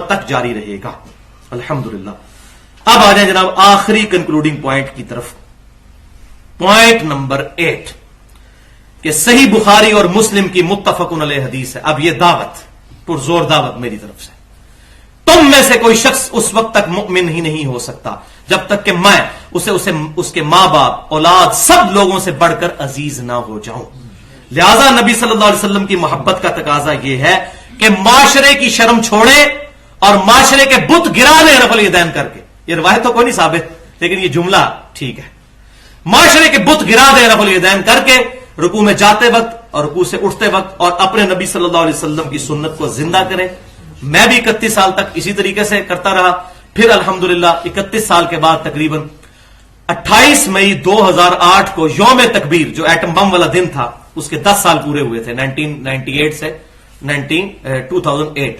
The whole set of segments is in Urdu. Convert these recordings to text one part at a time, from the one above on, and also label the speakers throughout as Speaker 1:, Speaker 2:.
Speaker 1: تک جاری رہے گا الحمدللہ۔ اب آ جائیں جناب آخری کنکلوڈنگ پوائنٹ کی طرف، پوائنٹ نمبر 8 کہ صحیح بخاری اور مسلم کی متفقن علیہ حدیث ہے۔ اب یہ دعوت، پرزور دعوت میری طرف سے، تم میں سے کوئی شخص اس وقت تک مؤمن ہی نہیں ہو سکتا جب تک کہ میں اس کے ماں باپ، اولاد، سب لوگوں سے بڑھ کر عزیز نہ ہو جاؤں۔ لہذا نبی صلی اللہ علیہ وسلم کی محبت کا تقاضا یہ ہے کہ معاشرے کی شرم چھوڑے اور معاشرے کے بت گرا لیں رفع الیدین کر کے۔ یہ روایت تو کوئی نہیں ثابت، لیکن یہ جملہ ٹھیک ہے۔ معاشرے کے بت گرا دیں رفع الیدین کر کے، رکوع میں جاتے وقت اور رکوع سے اٹھتے وقت، اور اپنے نبی صلی اللہ علیہ وسلم کی سنت کو زندہ کریں۔ میں بھی 31 سال تک اسی طریقے سے کرتا رہا، پھر الحمدللہ 31 سال کے بعد تقریباً 28 مئی 2008 کو یوم تکبیر، جو ایٹم بم والا دن تھا، اس کے 10 سال پورے ہوئے تھے 1998 سے 2008۔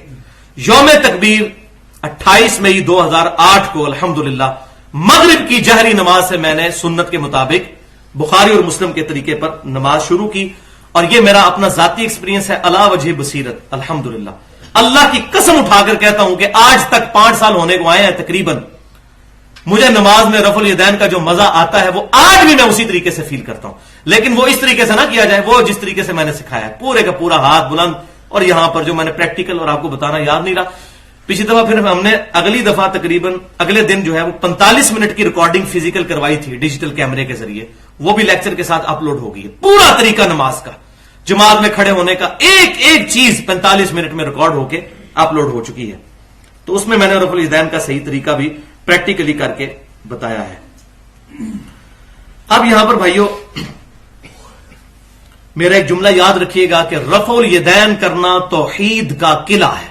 Speaker 1: یوم تکبیر 28 مئی 2008 کو الحمدللہ مغرب کی جہری نماز سے میں نے سنت کے مطابق بخاری اور مسلم کے طریقے پر نماز شروع کی، اور یہ میرا اپنا ذاتی ایکسپیرینس ہے علی وجہ بصیرت الحمدللہ۔ اللہ کی قسم اٹھا کر کہتا ہوں کہ آج تک 5 سال ہونے کو آئے ہیں تقریباً، مجھے نماز میں رفع الیدین کا جو مزہ آتا ہے وہ آج بھی میں اسی طریقے سے فیل کرتا ہوں، لیکن وہ اس طریقے سے نہ کیا جائے، وہ جس طریقے سے میں نے سکھایا ہے، پورے کا پورا ہاتھ بلند، اور یہاں پر جو میں نے پریکٹیکل اور آپ کو بتانا یاد نہیں رہا۔ پچھلی دفعہ پھر ہم نے اگلی دفعہ تقریباً اگلے دن جو ہے وہ 45 منٹ کی ریکارڈنگ فزیکل کروائی تھی ڈیجیٹل کیمرے کے ذریعے، وہ بھی لیکچر کے ساتھ اپلوڈ ہو گئی ہے۔ پورا طریقہ نماز کا، جماعت میں کھڑے ہونے کا، ایک چیز 45 منٹ میں ریکارڈ ہو کے اپلوڈ ہو چکی ہے، تو اس میں نے رفع الیدین کا صحیح طریقہ بھی پریکٹیکلی کر کے بتایا ہے۔ اب یہاں پر بھائیو میرا ایک جملہ یاد رکھیے گا کہ رفع الیدین کرنا توحید کا قلعہ ہے۔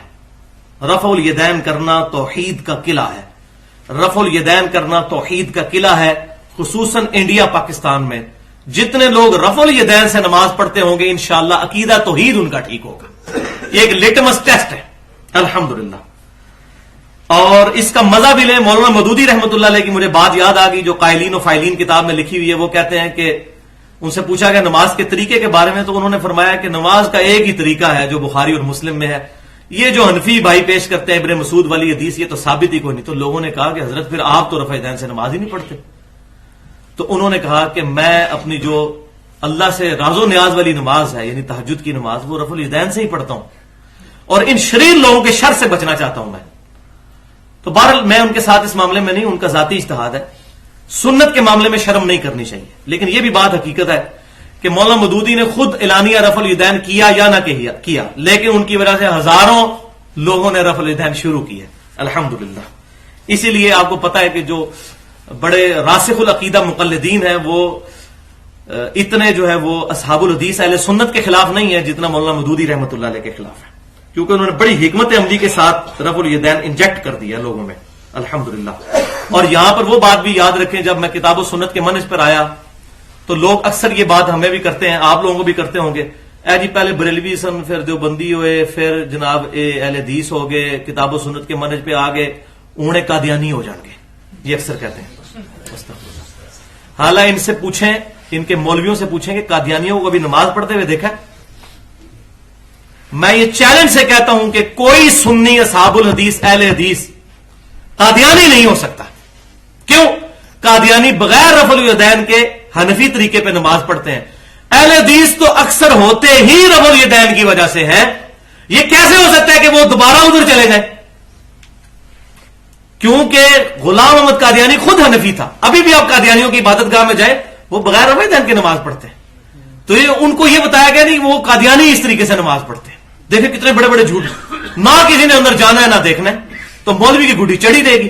Speaker 1: رفع الیدین کرنا توحید کا قلعہ ہے۔ رفع الیدین کرنا توحید کا قلعہ ہے، خصوصاً انڈیا پاکستان میں جتنے لوگ رفع الیدین سے نماز پڑھتے ہوں گے انشاءاللہ عقیدہ توحید ان کا ٹھیک ہوگا۔ یہ ایک لٹمس ٹیسٹ ہے الحمدللہ، اور اس کا مزہ بھی لیں۔ مولانا مودودی رحمۃ اللہ علیہ کی مجھے بات یاد آ گئی جو قائلین و فائلین کتاب میں لکھی ہوئی ہے۔ وہ کہتے ہیں کہ ان سے پوچھا گیا نماز کے طریقے کے بارے میں، تو انہوں نے فرمایا کہ نماز کا ایک ہی طریقہ ہے جو بخاری اور مسلم میں ہے، یہ جو حنفی بھائی پیش کرتے ہیں ابن مسعود والی حدیث، یہ تو ثابت ہی کوئی نہیں۔ تو لوگوں نے کہا کہ حضرت پھر آپ تو رفع الیدین سے نماز ہی نہیں پڑھتے۔ تو انہوں نے کہا کہ میں اپنی جو اللہ سے راز و نیاز والی نماز ہے، یعنی تہجد کی نماز، وہ رفع الیدین سے ہی پڑھتا ہوں، اور ان شریر لوگوں کے شر سے بچنا چاہتا ہوں میں۔ تو بہرحال میں ان کے ساتھ اس معاملے میں نہیں، ان کا ذاتی اجتہاد ہے۔ سنت کے معاملے میں شرم نہیں کرنی چاہیے، لیکن یہ بھی بات حقیقت ہے کہ مولانا مودودی نے خود اعلانیہ رفع الیدین کیا یا نہ کیا، لیکن ان کی وجہ سے ہزاروں لوگوں نے رفع الیدین شروع کی ہے الحمدللہ۔ اسی لیے آپ کو پتا ہے کہ جو بڑے راسخ العقیدہ مقلدین ہیں وہ اتنے جو ہے وہ اصحاب الحدیث اہل سنت کے خلاف نہیں ہے جتنا مولانا مودودی رحمۃ اللہ علیہ کے خلاف ہے، کیونکہ انہوں نے بڑی حکمت عملی کے ساتھ رفع الیدین انجیکٹ کر دیا لوگوں میں الحمدللہ۔ اور یہاں پر وہ بات بھی یاد رکھیں، جب میں کتاب و سنت کے منہج پر آیا تو لوگ اکثر یہ بات ہمیں بھی کرتے ہیں، آپ لوگوں کو بھی کرتے ہوں گے، اے جی پہلے بریلوی سن، پھر دیوبندی ہوئے، پھر جناب اہل حدیث ہو گئے، کتاب و سنت کے منہج پہ آ گئے، اوڑے قادیانی ہو جائیں گے، یہ اکثر کہتے ہیں۔ حالانکہ ان سے پوچھیں، ان کے مولویوں سے پوچھیں کہ قادیانیوں کو ابھی نماز پڑھتے ہوئے دیکھا؟ میں یہ چیلنج سے کہتا ہوں کہ کوئی سنی اصحاب الحدیث اہل حدیث قادیانی نہیں ہو سکتا۔ کیوں؟ قادیانی بغیر رفع الیدین کے حنفی طریقے پہ نماز پڑھتے ہیں، اہل حدیث تو اکثر ہوتے ہی رفع الیدین کی وجہ سے ہیں۔ یہ کیسے ہو سکتا ہے کہ وہ دوبارہ ادھر چلے جائیں؟ کیونکہ غلام احمد قادیانی خود حنفی تھا، ابھی بھی آپ قادیانیوں کی عبادت گاہ میں جائیں وہ بغیر رفع الیدین کی نماز پڑھتے ہیں۔ تو یہ ان کو یہ بتایا گیا نہیں وہ قادیانی اس طریقے سے نماز پڑھتے ہیں۔ دیکھیں کتنے بڑے بڑے جھوٹ، نہ کسی نے اندر جانا ہے نہ دیکھنا ہے، تو مولوی کی گھٹی چڑھی رہے گی۔